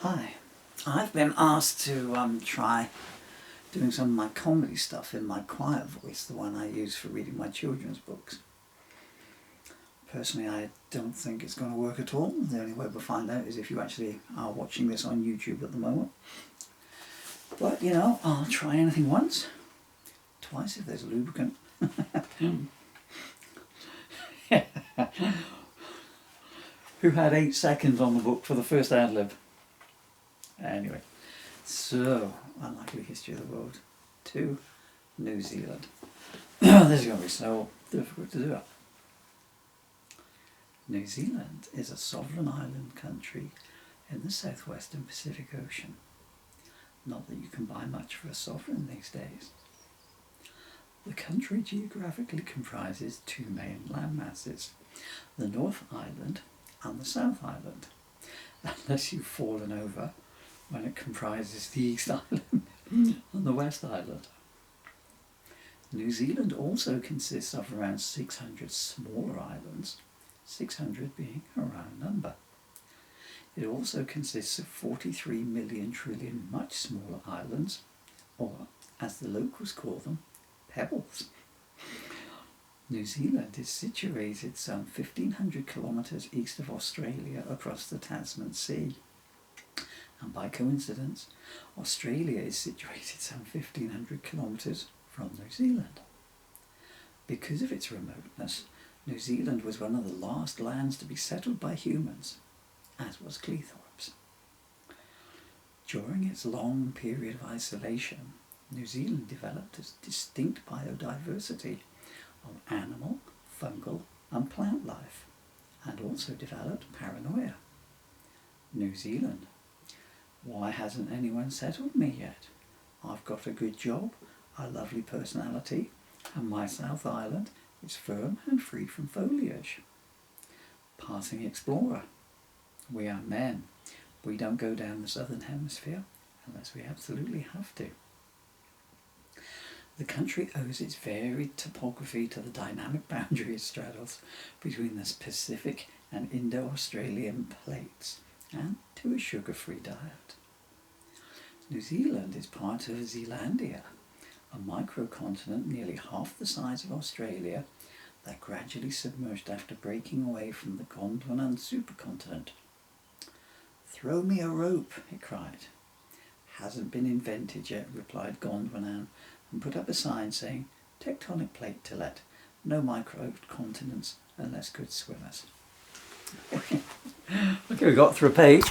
Hi, I've been asked to try doing some of my comedy stuff in my quiet voice, the one I use for reading my children's books. Personally, I don't think it's going to work at all. The only way we'll find out is if you actually are watching this on YouTube at the moment. But, you know, I'll try anything once, twice if there's lubricant. Who had 8 seconds on the book for the first ad-lib? Anyway, so, unlikely history of the world to New Zealand. This is going to be so difficult to do it. New Zealand is a sovereign island country in the southwestern Pacific Ocean. Not that you can buy much for a sovereign these days. The country geographically comprises 2 main landmasses, the North Island and the South Island, unless you've fallen over when it comprises the East Island and the West Island. New Zealand also consists of around 600 smaller islands, 600 being a round number. It also consists of 43 million trillion much smaller islands, or, as the locals call them, pebbles. New Zealand is situated some 1,500 kilometres east of Australia across the Tasman Sea. And by coincidence, Australia is situated some 1,500 kilometres from New Zealand. Because of its remoteness, New Zealand was one of the last lands to be settled by humans, as was Cleethorpes. During its long period of isolation, New Zealand developed a distinct biodiversity of animal, fungal and plant life, and also developed paranoia. New Zealand. Why hasn't anyone settled me yet? I've got a good job, a lovely personality, and my South Island is firm and free from foliage. Passing explorer. We are men. We don't go down the southern hemisphere unless we absolutely have to. The country owes its varied topography to the dynamic boundary it straddles between the Pacific and Indo-Australian plates, and to a sugar-free diet. New Zealand is part of Zealandia, a microcontinent nearly half the size of Australia that gradually submerged after breaking away from the Gondwanan supercontinent. "Throw me a rope," it cried. "Hasn't been invented yet," replied Gondwanan, and put up a sign saying, "Tectonic plate to let, no microcontinents unless good swimmers." Okay, we got through a page.